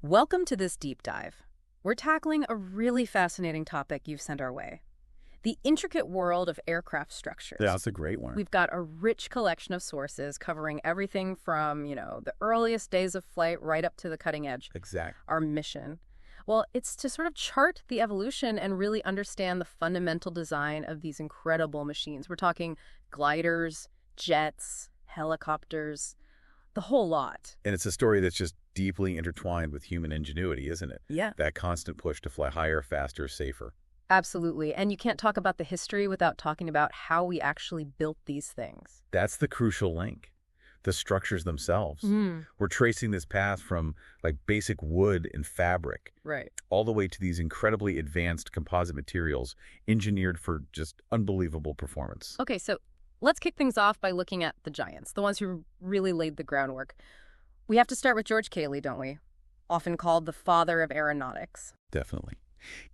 Welcome to this deep dive. We're tackling a really fascinating topic you've sent our way. The intricate world of aircraft structures. Yeah, that's a great one. We've got a rich collection of sources covering everything from, the earliest days of flight right up to the cutting edge. Exactly. Our mission. Well, it's to sort of chart the evolution and really understand the fundamental design of these incredible machines. We're talking gliders, jets, helicopters, the whole lot. And it's a story that's just deeply intertwined with human ingenuity, isn't it? Yeah. That constant push to fly higher, faster, safer. Absolutely. And you can't talk about the history without talking about how we actually built these things. That's the crucial link. The structures themselves. We're tracing this path from basic wood and fabric, Right. all the way to these incredibly advanced composite materials engineered for just unbelievable performance. Okay, so let's kick things off by looking at the giants, the ones who really laid the groundwork. We have to start with George Cayley, don't we? Often called the father of aeronautics. Definitely.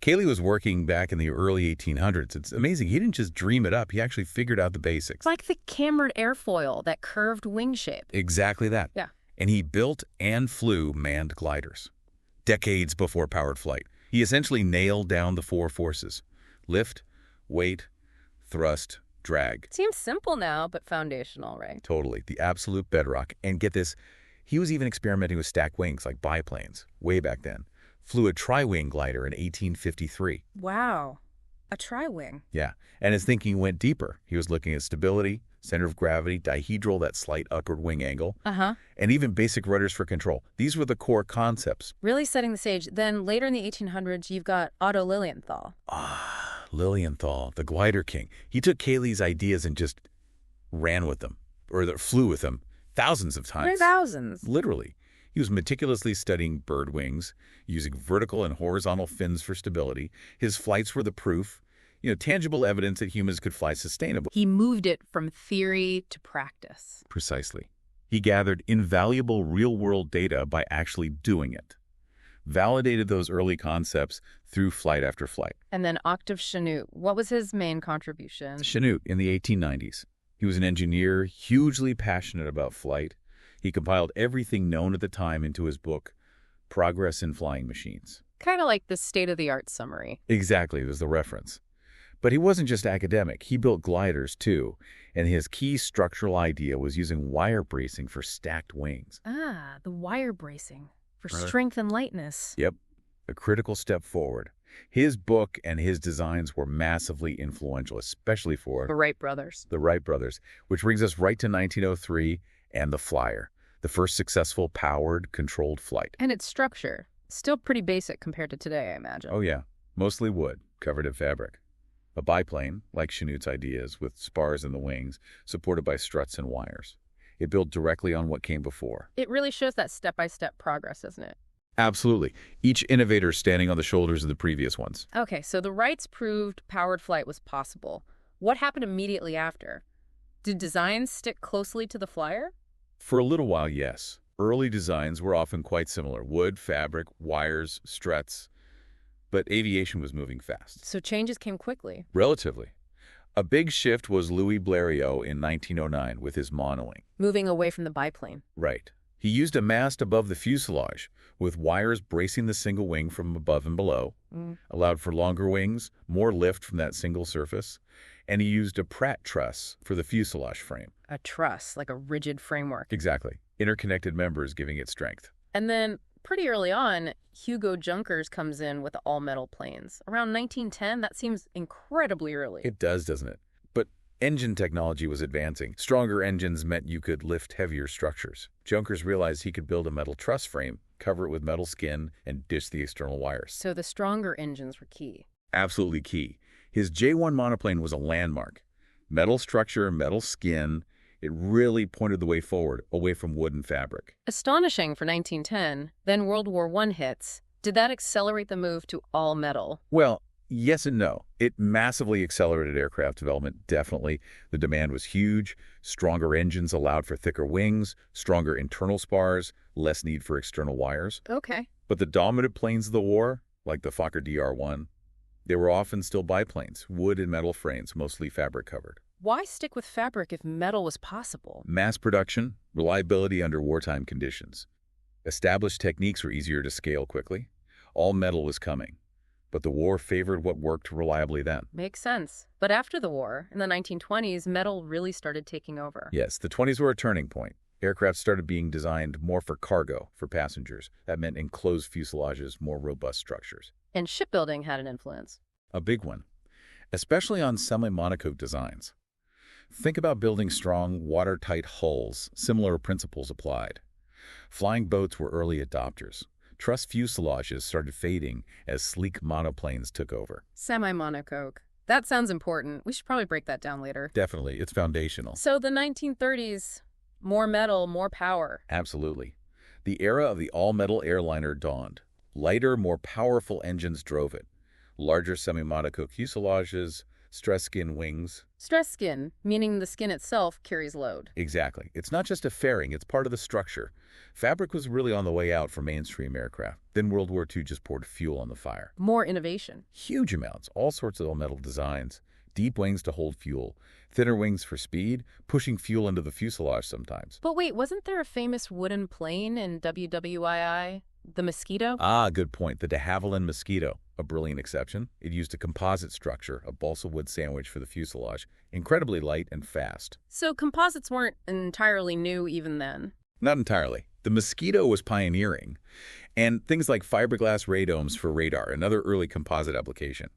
Cayley was working back in the early 1800s. It's amazing. He didn't just dream it up. He actually figured out the basics. It's like the cambered airfoil, that curved wing shape. Exactly that. Yeah. And he built and flew manned gliders. Decades before powered flight. He essentially nailed down the four forces: lift, weight, thrust, drag. Seems simple now, but foundational, right? Totally. The absolute bedrock. And get this, he was even experimenting with stacked wings like biplanes way back then. Flew a tri-wing glider in 1853. Wow. A tri-wing. Yeah. And his thinking went deeper. He was looking at stability, center of gravity, dihedral, that slight upward wing angle, and even basic rudders for control. These were the core concepts. Really setting the stage. Then later in the 1800s, you've got Otto Lilienthal. Lilienthal, the glider king. He took Cayley's ideas and just ran with them, or flew with them thousands of times. Thousands. Literally. He was meticulously studying bird wings, using vertical and horizontal fins for stability. His flights were the proof, tangible evidence that humans could fly sustainably. He moved it from theory to practice. Precisely. He gathered invaluable real-world data by actually doing it. Validated those early concepts through flight after flight. And then Octave Chanute, what was his main contribution? Chanute in the 1890s. He was an engineer, hugely passionate about flight. He compiled everything known at the time into his book, Progress in Flying Machines. Kind of like the state-of-the-art summary. Exactly, was the reference. But he wasn't just academic. He built gliders, too. And his key structural idea was using wire bracing for stacked wings. Ah, the wire bracing for strength and lightness. Yep, a critical step forward. His book and his designs were massively influential, especially for The Wright brothers. The Wright brothers, which brings us right to 1903 and the Flyer, the first successful powered, controlled flight. And its structure, still pretty basic compared to today, I imagine. Oh yeah, mostly wood, covered in fabric. A biplane, like Chanute's ideas, with spars in the wings, supported by struts and wires. It built directly on what came before. It really shows that step-by-step progress, doesn't it? Absolutely. Each innovator standing on the shoulders of the previous ones. Okay, so the Wrights proved powered flight was possible. What happened immediately after? Did designs stick closely to the Flyer? For a little while, yes. Early designs were often quite similar. Wood, fabric, wires, struts. But aviation was moving fast. So changes came quickly. Relatively. A big shift was Louis Blériot in 1909 with his monowing. Moving away from the biplane. Right. He used a mast above the fuselage, with wires bracing the single wing from above and below, allowed for longer wings, more lift from that single surface, and he used a Pratt truss for the fuselage frame. A truss, like a rigid framework. Exactly. Interconnected members giving it strength. And then, pretty early on, Hugo Junkers comes in with all-metal planes. Around 1910, that seems incredibly early. It does, doesn't it? But engine technology was advancing. Stronger engines meant you could lift heavier structures. Junkers realized he could build a metal truss frame, cover it with metal skin, and dish the external wires. So the stronger engines were key. Absolutely key. His J-1 monoplane was a landmark. Metal structure, metal skin. It really pointed the way forward, away from wood and fabric. Astonishing for 1910. Then World War I hits. Did that accelerate the move to all metal? Well, yes and no. It massively accelerated aircraft development, definitely. The demand was huge. Stronger engines allowed for thicker wings, stronger internal spars, less need for external wires. Okay. But the dominant planes of the war, like the Fokker DR-1, they were often still biplanes, wood and metal frames, mostly fabric covered. Why stick with fabric if metal was possible? Mass production, reliability under wartime conditions. Established techniques were easier to scale quickly. All metal was coming, but the war favored what worked reliably then. Makes sense. But after the war, in the 1920s, metal really started taking over. Yes, the 20s were a turning point. Aircraft started being designed more for cargo, for passengers. That meant enclosed fuselages, more robust structures. And shipbuilding had an influence. A big one, especially on semi-monocoque designs. Think about building strong, watertight hulls. Similar principles applied. Flying boats were early adopters. Truss fuselages started fading as sleek monoplanes took over. Semi-monocoque. That sounds important. We should probably break that down later. Definitely, it's foundational. So the 1930s, more metal, more power. Absolutely. The era of the all-metal airliner dawned. Lighter, more powerful engines drove it. Larger semi-monocoque fuselages, stress skin wings. Stress skin, meaning the skin itself carries load. Exactly. It's not just a fairing, it's part of the structure. Fabric was really on the way out for mainstream aircraft. Then World War II just poured fuel on the fire. More innovation. Huge amounts, all sorts of all-metal designs. Deep wings to hold fuel, thinner wings for speed, pushing fuel into the fuselage sometimes. But wait, wasn't there a famous wooden plane in WWII? The Mosquito? Ah, good point. The de Havilland Mosquito, a brilliant exception. It used a composite structure, a balsa wood sandwich for the fuselage, incredibly light and fast. So composites weren't entirely new even then. Not entirely. The Mosquito was pioneering, and things like fiberglass radomes for radar, another early composite application.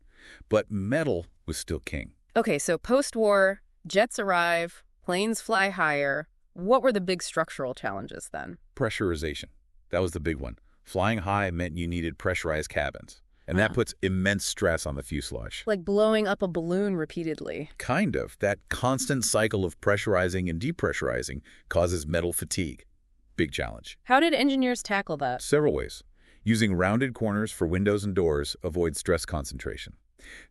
But metal was still king. Okay, so post-war, jets arrive, planes fly higher. What were the big structural challenges then? Pressurization. That was the big one. Flying high meant you needed pressurized cabins, and that puts immense stress on the fuselage. Like blowing up a balloon repeatedly. Kind of. That constant cycle of pressurizing and depressurizing causes metal fatigue. Big challenge. How did engineers tackle that? Several ways. Using rounded corners for windows and doors avoid stress concentration.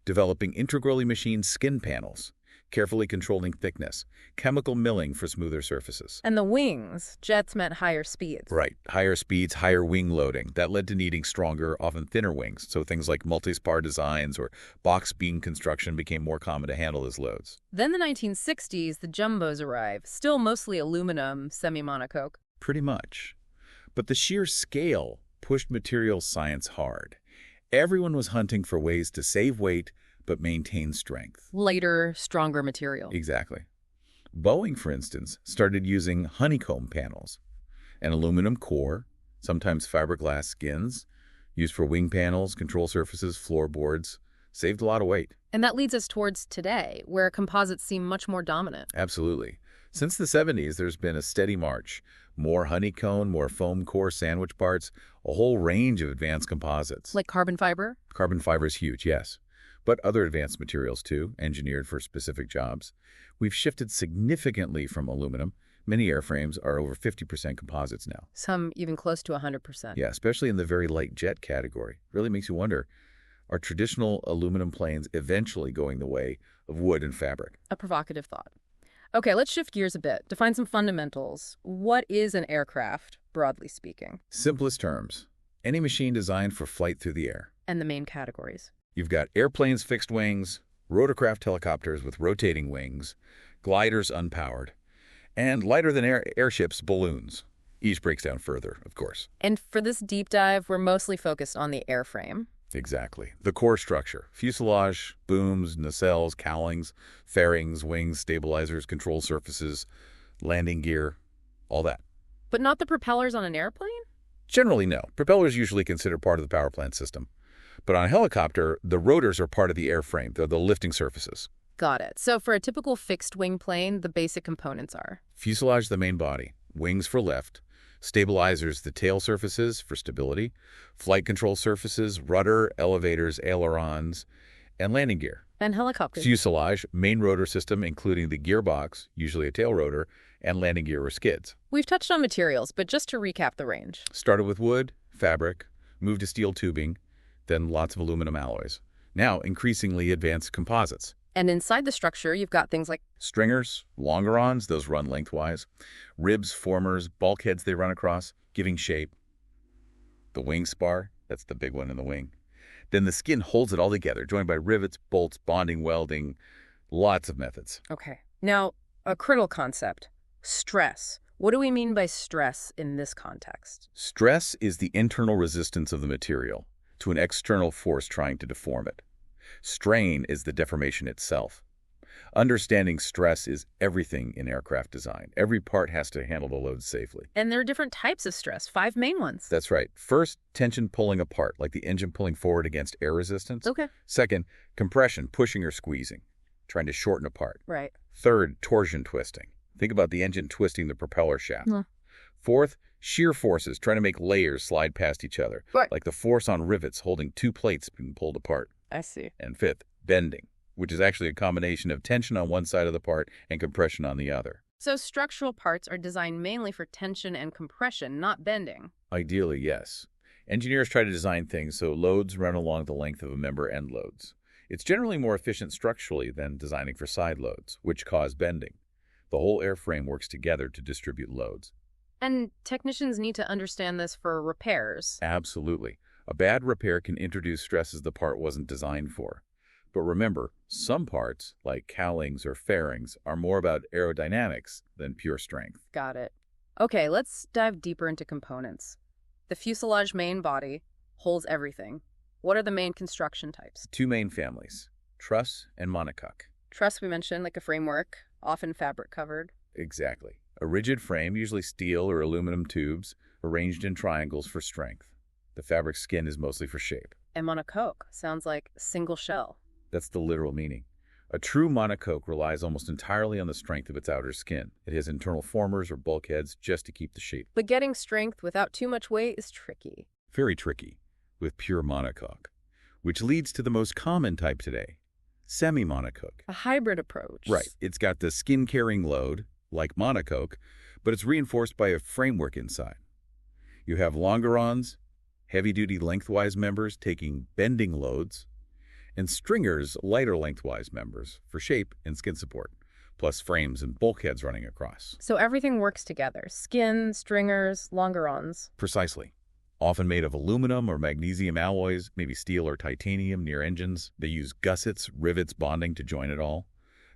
Developing integrally machined skin panels. Carefully controlling thickness. Chemical milling for smoother surfaces. And the wings. Jets meant higher speeds. Right. Higher speeds, higher wing loading. That led to needing stronger, often thinner wings. So things like multi-spar designs or box beam construction became more common to handle as loads. Then the 1960s, the jumbos arrive. Still mostly aluminum, semi-monocoque. Pretty much. But the sheer scale pushed materials science hard. Everyone was hunting for ways to save weight but maintain strength. Lighter, stronger material. Exactly. Boeing, for instance, started using honeycomb panels, an aluminum core, sometimes fiberglass skins, used for wing panels, control surfaces, floorboards, saved a lot of weight. And that leads us towards today, where composites seem much more dominant. Absolutely. Since the 70s, there's been a steady march. More honeycomb, more foam core sandwich parts, a whole range of advanced composites. Like carbon fiber? Carbon fiber is huge, yes. But other advanced materials too, engineered for specific jobs. We've shifted significantly from aluminum. Many airframes are over 50% composites now. Some even close to 100%. Yeah, especially in the very light jet category. Really makes you wonder, are traditional aluminum planes eventually going the way of wood and fabric? A provocative thought. Okay, let's shift gears a bit. Define some fundamentals. What is an aircraft, broadly speaking? Simplest terms, any machine designed for flight through the air. And the main categories. You've got airplanes, fixed wings, rotorcraft helicopters with rotating wings, gliders unpowered, and lighter than airships, balloons. Each breaks down further, of course. And for this deep dive, we're mostly focused on the airframe. Exactly. The core structure, fuselage, booms, nacelles, cowlings, fairings, wings, stabilizers, control surfaces, landing gear, all that. But not the propellers on an airplane? Generally, no. Propellers usually considered part of the power plant system. But on a helicopter, the rotors are part of the airframe. They're the lifting surfaces. Got it. So for a typical fixed-wing plane, the basic components are? Fuselage, the main body. Wings for lift. Stabilizers, the tail surfaces for stability. Flight control surfaces, rudder, elevators, ailerons, and landing gear. And helicopters? Fuselage, main rotor system, including the gearbox, usually a tail rotor, and landing gear or skids. We've touched on materials, but just to recap the range. Started with wood, fabric, moved to steel tubing, then lots of aluminum alloys. Now, increasingly advanced composites. And inside the structure, you've got things like stringers, longerons, those run lengthwise, ribs, formers, bulkheads they run across, giving shape. The wing spar, that's the big one in the wing. Then the skin holds it all together, joined by rivets, bolts, bonding, welding, lots of methods. Okay. Now, a critical concept, stress. What do we mean by stress in this context? Stress is the internal resistance of the material to an external force trying to deform it. Strain is the deformation itself. Understanding stress is everything in aircraft design. Every part has to handle the load safely. And there are different types of stress, 5 main ones. That's right. First, tension pulling apart, like the engine pulling forward against air resistance. Okay. Second, compression, pushing or squeezing, trying to shorten apart. Right. Third, torsion twisting. Think about the engine twisting the propeller shaft. Hmm. Fourth, shear forces, trying to make layers slide past each other, Right. like the force on rivets holding 2 plates being pulled apart. I see. And fifth, bending, which is actually a combination of tension on one side of the part and compression on the other. So structural parts are designed mainly for tension and compression, not bending. Ideally, yes. Engineers try to design things so loads run along the length of a member end loads. It's generally more efficient structurally than designing for side loads, which cause bending. The whole airframe works together to distribute loads. And technicians need to understand this for repairs. Absolutely. A bad repair can introduce stresses the part wasn't designed for. But remember, some parts, like cowlings or fairings, are more about aerodynamics than pure strength. Got it. Okay, let's dive deeper into components. The fuselage main body holds everything. What are the main construction types? 2 main families, truss and monocoque. Truss we mentioned, like a framework, often fabric covered. Exactly. A rigid frame, usually steel or aluminum tubes, arranged in triangles for strength. The fabric skin is mostly for shape. And monocoque sounds like single shell. That's the literal meaning. A true monocoque relies almost entirely on the strength of its outer skin. It has internal formers or bulkheads just to keep the shape. But getting strength without too much weight is tricky. Very tricky with pure monocoque, which leads to the most common type today, semi-monocoque. A hybrid approach. Right. It's got the skin-carrying load, like monocoque, but it's reinforced by a framework inside. You have longerons, heavy-duty lengthwise members taking bending loads, and stringers, lighter lengthwise members, for shape and skin support, plus frames and bulkheads running across. So everything works together. Skin, stringers, longerons. Precisely. Often made of aluminum or magnesium alloys, maybe steel or titanium near engines. They use gussets, rivets bonding to join it all.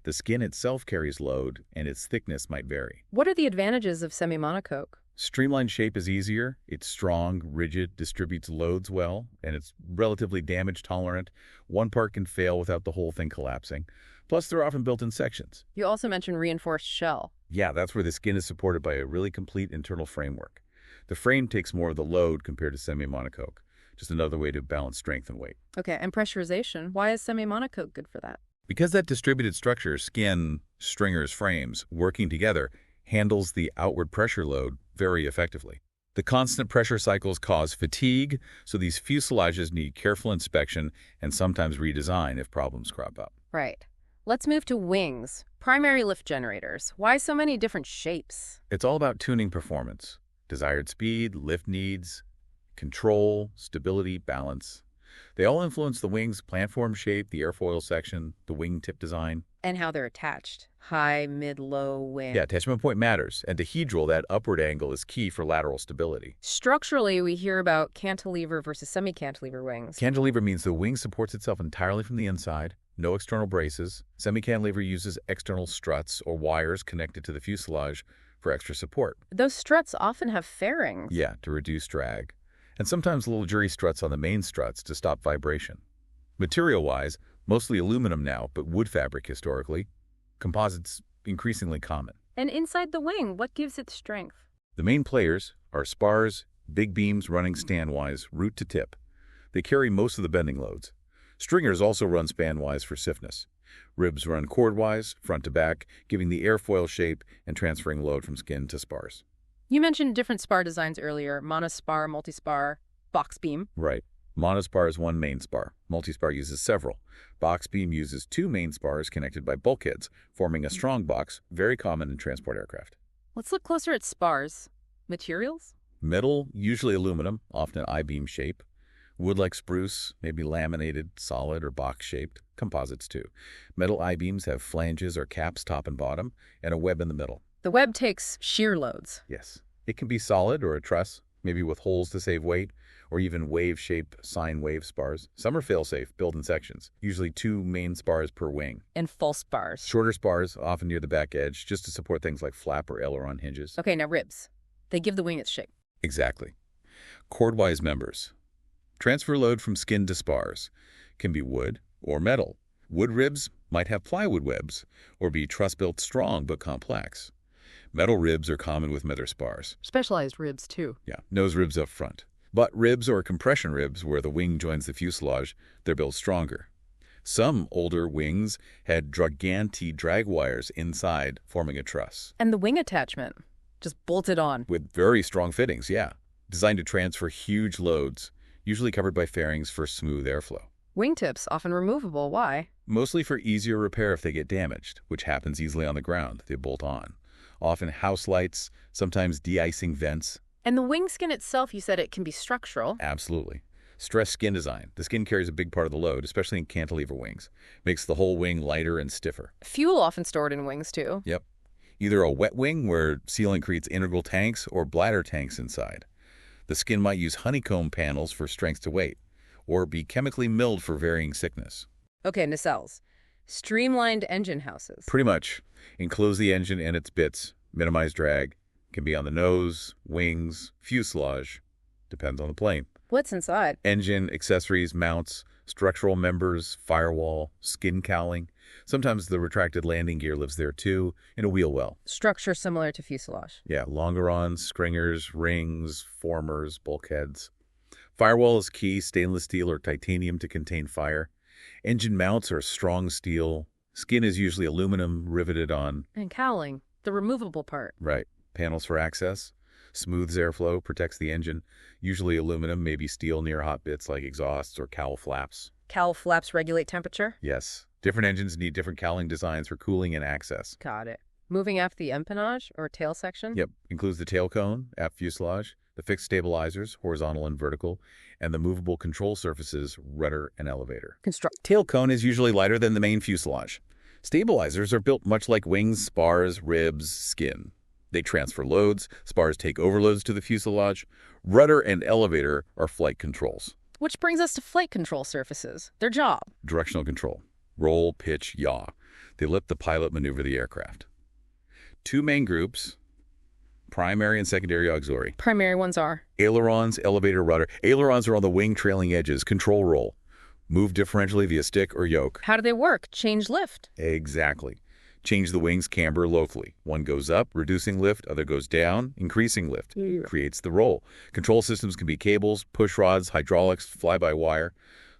The skin itself carries load, and its thickness might vary. What are the advantages of semi-monocoque? Streamlined shape is easier. It's strong, rigid, distributes loads well, and it's relatively damage tolerant. One part can fail without the whole thing collapsing. Plus, they're often built in sections. You also mentioned reinforced shell. Yeah, that's where the skin is supported by a really complete internal framework. The frame takes more of the load compared to semi-monocoque, just another way to balance strength and weight. Okay, and pressurization. Why is semi-monocoque good for that? Because that distributed structure, skin, stringers, frames, working together, handles the outward pressure load very effectively. The constant pressure cycles cause fatigue, so these fuselages need careful inspection and sometimes redesign if problems crop up. Right. Let's move to wings. Primary lift generators. Why so many different shapes? It's all about tuning performance. Desired speed, lift needs, control, stability, balance. They all influence the wing's platform shape, the airfoil section, the wing tip design. And how they're attached. High, mid, low, wing. Yeah, attachment point matters, and to hedral, that upward angle is key for lateral stability. Structurally, we hear about cantilever versus semi-cantilever wings. Cantilever means the wing supports itself entirely from the inside, no external braces. Semi-cantilever uses external struts or wires connected to the fuselage for extra support. Those struts often have fairings. Yeah, to reduce drag. And sometimes little jury struts on the main struts to stop vibration. Material-wise, mostly aluminum now, but wood fabric historically. Composites increasingly common. And inside the wing, what gives it strength? The main players are spars, big beams running stanwise, root to tip. They carry most of the bending loads. Stringers also run spanwise for stiffness. Ribs run cordwise, front to back, giving the airfoil shape and transferring load from skin to spars. You mentioned different spar designs earlier, monospar, multispar, box beam. Right. Monospar is one main spar. Multispar uses several. Box beam uses 2 main spars connected by bulkheads, forming a strong box, very common in transport aircraft. Let's look closer at spars. Materials? Metal, usually aluminum, often I-beam shape. Wood like spruce, maybe laminated, solid, or box-shaped. Composites, too. Metal I-beams have flanges or caps top and bottom, and a web in the middle. The web takes shear loads. Yes. It can be solid or a truss, maybe with holes to save weight, or even wave-shape sine wave spars. Some are fail-safe, built in sections, usually 2 main spars per wing. And false spars. Shorter spars, often near the back edge, just to support things like flap or aileron hinges. Okay, now ribs. They give the wing its shape. Exactly. Chordwise members. Transfer load from skin to spars. Can be wood or metal. Wood ribs might have plywood webs or be truss-built strong but complex. Metal ribs are common with metal spars. Specialized ribs, too. Yeah, nose ribs up front. Butt ribs or compression ribs, where the wing joins the fuselage, they're built stronger. Some older wings had Draganti drag wires inside, forming a truss. And the wing attachment, just bolted on. With very strong fittings, yeah. Designed to transfer huge loads, usually covered by fairings for smooth airflow. Wingtips, often removable. Why? Mostly for easier repair if they get damaged, which happens easily on the ground. They bolt on. Often house lights, sometimes de-icing vents. And the wing skin itself, you said it can be structural. Absolutely. Stress skin design. The skin carries a big part of the load, especially in cantilever wings. Makes the whole wing lighter and stiffer. Fuel often stored in wings, too. Yep. Either a wet wing, where sealant creates integral tanks, or bladder tanks inside. The skin might use honeycomb panels for strength to weight, or be chemically milled for varying thickness. Okay, nacelles. Streamlined engine houses. Pretty much. Enclose the engine and its bits, minimize drag. Can be on the nose, wings, fuselage. Depends on the plane. What's inside? Engine, accessories, mounts, structural members, firewall, skin cowling. Sometimes the retracted landing gear lives there too, in a wheel well. Structure similar to fuselage. Yeah, longerons, stringers, rings, formers, bulkheads. Firewall is key, stainless steel or titanium to contain fire. Engine mounts are strong steel. Skin is usually aluminum riveted on. And cowling, the removable part. Right. Panels for access. Smooths airflow, protects the engine. Usually aluminum, maybe steel near hot bits like exhausts or cowl flaps. Cowl flaps regulate temperature? Yes. Different engines need different cowling designs for cooling and access. Got it. Moving aft the empennage or tail section? Yep. Includes the tail cone, aft fuselage, the fixed stabilizers, horizontal and vertical, and the movable control surfaces, rudder and elevator. Tail cone is usually lighter than the main fuselage. Stabilizers are built much like wings, spars, ribs, skin. They transfer loads. Spars take overloads to the fuselage. Rudder and elevator are flight controls. Which brings us to flight control surfaces. Their job. Directional control. Roll, pitch, yaw. They let the pilot maneuver the aircraft. 2 main groups, primary and secondary auxiliary. Primary ones are? Ailerons, elevator, rudder. Ailerons are on the wing trailing edges. Control roll. Move differentially via stick or yoke. How do they work? Change lift. Exactly. Change the wing's camber locally. One goes up, reducing lift. Other goes down, increasing lift. Creates the roll. Control systems can be cables, push rods, hydraulics, fly-by-wire.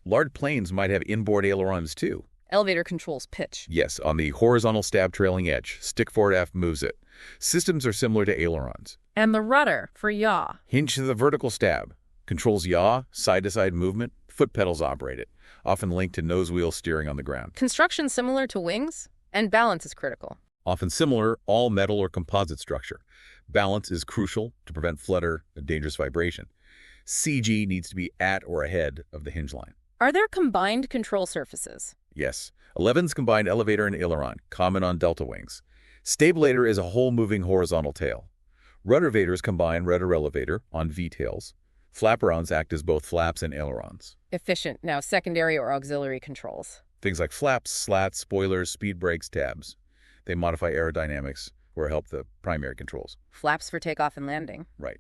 Large planes might have inboard ailerons too. Elevator controls pitch. Yes, on the horizontal stab trailing edge. Stick forward aft moves it. Systems are similar to ailerons. And the rudder for yaw. Hinge to the vertical stab. Controls yaw, side-to-side movement. Foot pedals operate it. Often linked to nose wheel steering on the ground. Construction similar to wings? And balance is critical. Often similar, all metal or composite structure. Balance is crucial to prevent flutter and dangerous vibration. CG needs to be at or ahead of the hinge line. Are there combined control surfaces? Yes. 11's combined elevator and aileron, common on delta wings. Stabilator is a whole moving horizontal tail. Ruddervators combine rudder-elevator on V-tails. Flaperons act as both flaps and ailerons. Efficient. Now, secondary or auxiliary controls. Things like flaps, slats, spoilers, speed brakes, tabs. They modify aerodynamics or help the primary controls. Flaps for takeoff and landing. Right.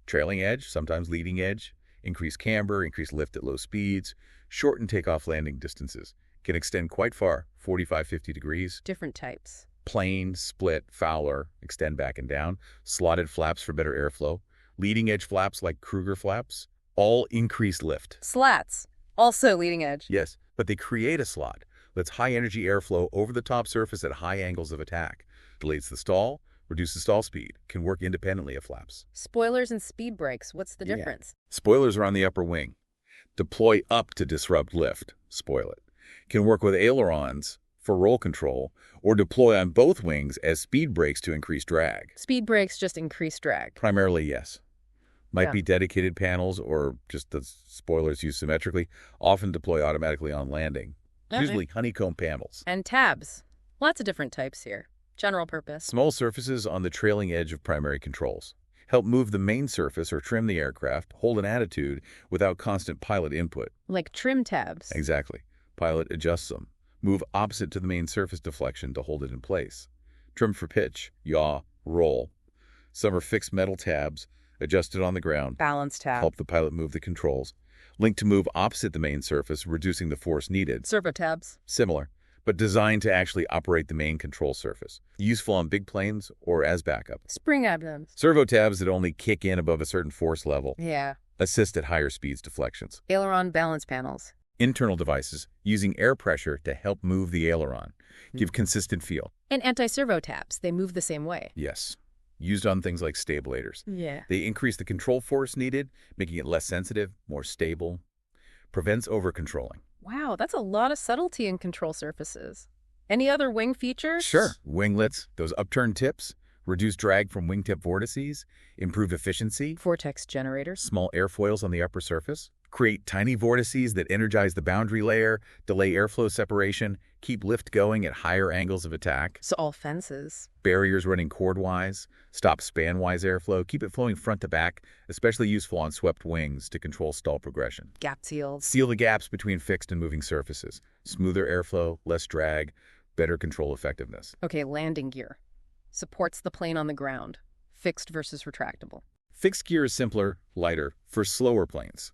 Trailing edge, sometimes leading edge. Increase camber, increase lift at low speeds. Shorten takeoff landing distances. Can extend quite far, 45, 50 degrees. Different types. Plane, split, Fowler, extend back and down. Slotted flaps for better airflow. Leading edge flaps like Kruger flaps. All increase lift. Slats. Also leading edge. Yes, but they create a slot. Lets high-energy airflow over the top surface at high angles of attack. Delays the stall, reduces stall speed. Can work independently of flaps. Spoilers and speed brakes. What's the difference? Spoilers are on the upper wing. Deploy up to disrupt lift. Spoil it. Can work with ailerons for roll control, or deploy on both wings as speed brakes to increase drag. Speed brakes just increase drag. Primarily, yes. Might be dedicated panels or just the spoilers used symmetrically. Often deploy automatically on landing. Usually honeycomb panels. And tabs. Lots of different types here. General purpose. Small surfaces on the trailing edge of primary controls. help move the main surface or trim the aircraft, hold an attitude without constant pilot input. Like trim tabs. Exactly. Pilot adjusts them. Move opposite to the main surface deflection to hold it in place. Trim for pitch, yaw, roll. Some are fixed metal tabs, adjusted on the ground. Balance tab. Help the pilot move the controls. Linked to move opposite the main surface, reducing the force needed. Servo tabs. Similar, but designed to actually operate the main control surface. Useful on big planes or as backup. Spring abdoms. Servo tabs that only kick in above a certain force level. Yeah. Assist at higher speeds deflections. Aileron balance panels. Internal devices using air pressure to help move the aileron. Give consistent feel. And anti-servo tabs. They move the same way. Yes. Used on things like stabilators. Yeah. They increase the control force needed, making it less sensitive, more stable. Prevents over-controlling. Wow, that's a lot of subtlety in control surfaces. Any other wing features? Sure. Winglets, those upturned tips, reduce drag from wingtip vortices, improve efficiency, Vortex generators. small airfoils on the upper surface, create tiny vortices that energize the boundary layer, delay airflow separation, keep lift going at higher angles of attack, So all fences. barriers running chordwise, stop spanwise airflow, keep it flowing front to back, especially useful on swept wings to control stall progression. Gap seals. Seal the gaps between fixed and moving surfaces, smoother airflow, less drag, better control effectiveness. Okay, landing gear. Supports the plane on the ground. Fixed versus retractable. Fixed gear is simpler, lighter, for slower planes.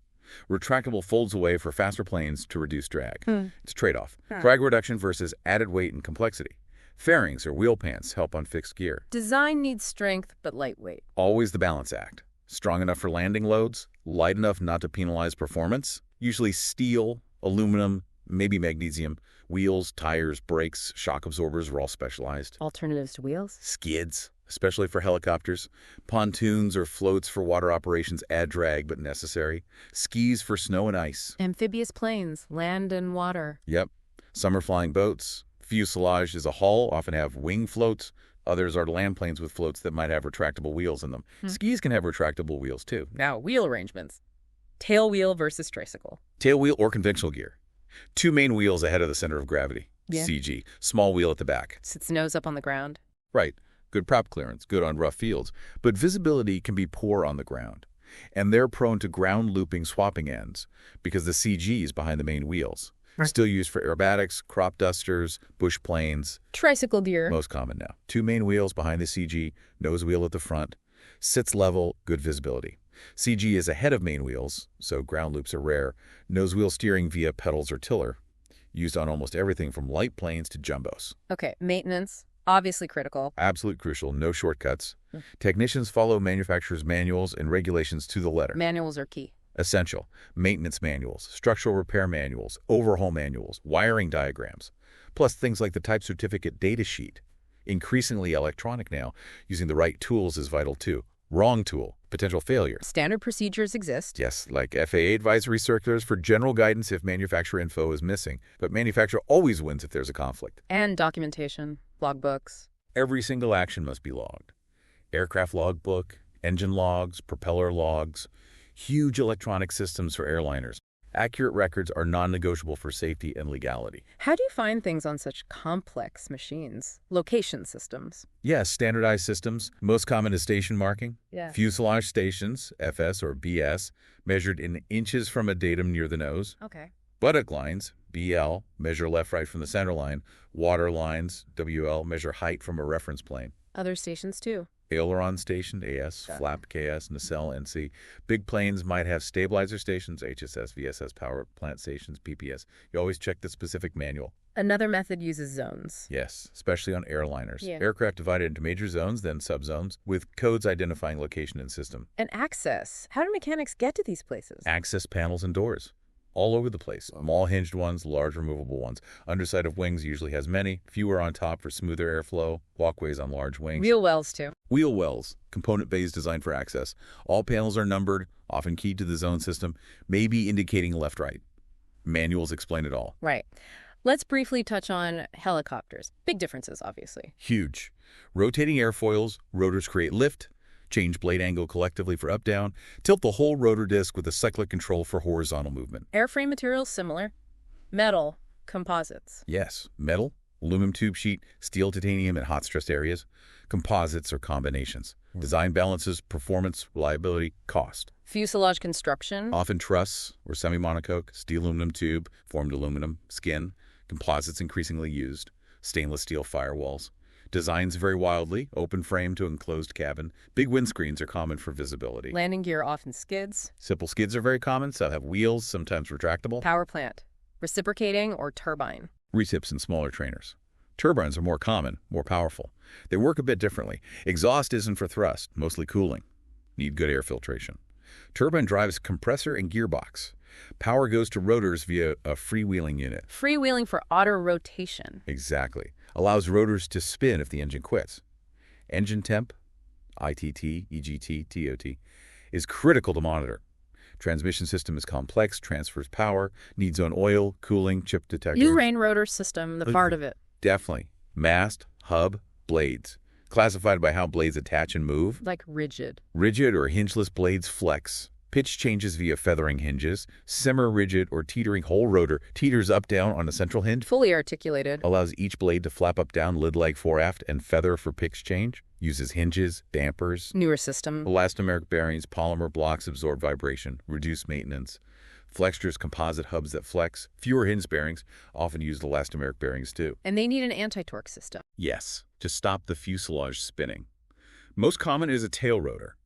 Retractable folds away for faster planes to reduce drag. It's a trade-off. Drag reduction versus added weight and complexity. Fairings or wheel pants help on fixed gear. Design needs strength, but lightweight. Always the balance act. Strong enough for landing loads, light enough not to penalize performance. Usually steel, aluminum, maybe magnesium. Wheels, tires, brakes, shock absorbers are all specialized. Alternatives to wheels. Skids, especially for helicopters. Pontoons or floats for water operations add drag but necessary. Skis for snow and ice. Amphibious planes, land and water. Yep. Summer flying boats. Fuselage is a hull, often have wing floats. Others are land planes with floats that might have retractable wheels in them. Skis can have retractable wheels too. Now, wheel arrangements. Tail wheel versus tricycle. Tail wheel or conventional gear. Two main wheels ahead of the center of gravity. Yeah. CG. Small wheel at the back. Sits nose up on the ground. Right. Good prop clearance, good on rough fields. But visibility can be poor on the ground. And they're prone to ground looping swapping ends because the CG is behind the main wheels. Still used for aerobatics, crop dusters, bush planes. Tricycle gear. Most common now. Two main wheels behind the CG, nose wheel at the front. Sits level, good visibility. CG is ahead of main wheels, so ground loops are rare. Nose wheel steering via pedals or tiller. Used on almost everything from light planes to jumbos. Okay, maintenance. Obviously critical. Absolute crucial, no shortcuts. Technicians follow manufacturers' manuals and regulations to the letter. Manuals are key. Essential. Maintenance manuals, structural repair manuals, overhaul manuals, wiring diagrams. Plus things like the type certificate data sheet. Increasingly electronic now, using the right tools is vital too. Wrong tool, potential failure. Standard procedures exist. Yes, like FAA advisory circulars for general guidance if manufacturer info is missing. But manufacturer always wins if there's a conflict. And documentation. Logbooks. Every single action must be logged. Aircraft logbook, engine logs, propeller logs. Huge electronic systems for airliners. Accurate records are non-negotiable for safety and legality. How do you find things on such complex machines? Location systems. Yes, standardized systems. Most common is station marking. Yeah. Fuselage stations, FS or BS, measured in inches from a datum near the nose. Okay. Buttock lines, BL, measure left-right from the center line. Water lines, WL, measure height from a reference plane. Other stations too. Aileron station, AS, flap, KS, nacelle, NC. Big planes might have stabilizer stations, HSS, VSS, power plant stations, PPS. You always check the specific manual. Another method uses zones. Yes, especially on airliners. Yeah. Aircraft divided into major zones, then subzones, with codes identifying location and system. And access. How do mechanics get to these places? Access panels and doors. All over the place. Small hinged ones, large removable ones. Underside of wings usually has many. Fewer on top for smoother airflow. Walkways on large wings. Wheel wells too. Wheel wells. Component bays designed for access. All panels are numbered, often keyed to the zone system, maybe indicating left-right. Manuals explain it all. Right. Let's briefly touch on helicopters. Big differences, obviously. Huge. Rotating airfoils, rotors create lift, change blade angle collectively for up-down, tilt the whole rotor disc with a cyclic control for horizontal movement. Airframe materials similar. Metal, composites. Yes, metal, aluminum tube sheet, steel, titanium, and hot stressed areas. Composites or combinations. Design balances performance, reliability, cost. Fuselage construction. Often truss or semi-monocoque, steel aluminum tube, formed aluminum, skin, composites increasingly used, stainless steel firewalls. Designs vary wildly, open frame to enclosed cabin. Big windscreens are common for visibility. Landing gear often skids. Simple skids are very common, some have wheels, sometimes retractable. Power plant. Reciprocating or turbine. Retips and smaller trainers. Turbines are more common, more powerful. They work a bit differently. Exhaust isn't for thrust, mostly cooling. Need good air filtration. Turbine drives compressor and gearbox. Power goes to rotors via a freewheeling unit. Freewheeling for auto rotation. Exactly. Allows rotors to spin if the engine quits. Engine temp, ITT, EGT, TOT, is critical to monitor. Transmission system is complex, transfers power, needs on oil, cooling, chip detectors. U-rain rotor system, the part of it. Definitely. Mast, hub, blades. Classified by how blades attach and move. Like rigid. Rigid or hingeless blades flex. Pitch changes via feathering hinges. Semi-rigid or teetering whole rotor teeters up-down on a central hinge. Fully articulated. Allows each blade to flap up-down, lid-like fore-aft, and feather for pitch change. Uses hinges, dampers. Newer system. Elastomeric bearings, polymer blocks absorb vibration, reduce maintenance. Flextures, composite hubs that flex. Fewer hinge bearings, often used elastomeric bearings too. And they need an anti-torque system. Yes, to stop the fuselage spinning. Most common is a tail rotor.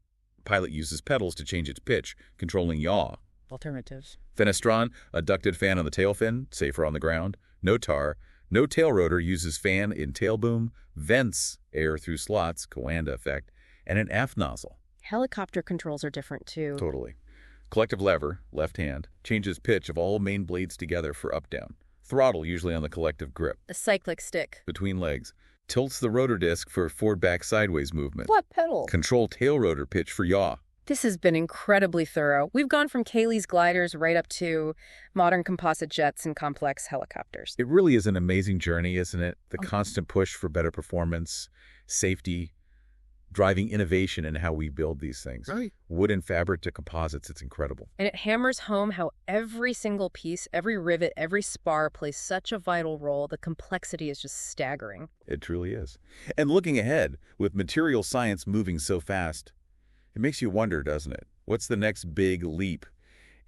Pilot uses pedals to change its pitch, controlling yaw. Alternatives. Fenestron, a ducted fan on the tail fin, safer on the ground. No tar. No tail rotor uses fan in tail boom, vents air through slots, Coanda effect, and an aft nozzle. Helicopter controls are different too. Totally. Collective lever, left hand, changes pitch of all main blades together for up-down. Throttle usually on the collective grip. A cyclic stick. Between legs. Tilts the rotor disc for forward-back sideways movement. What pedal? Control tail rotor pitch for yaw. This has been incredibly thorough. We've gone from Cayley's gliders right up to modern composite jets and complex helicopters. It really is an amazing journey, isn't it? The constant push for better performance, safety, driving innovation in how we build these things. Right. Wood and fabric to composites, it's incredible. And it hammers home how every single piece, every rivet, every spar plays such a vital role. The complexity is just staggering. It truly is. And looking ahead, with material science moving so fast, it makes you wonder, doesn't it? What's the next big leap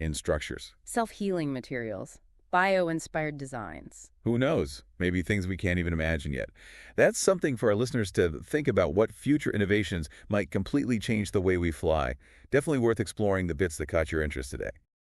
in structures? Self-healing materials. Bio-inspired designs. Who knows? Maybe things we can't even imagine yet. That's something for our listeners to think about, what future innovations might completely change the way we fly. Definitely worth exploring the bits that caught your interest today.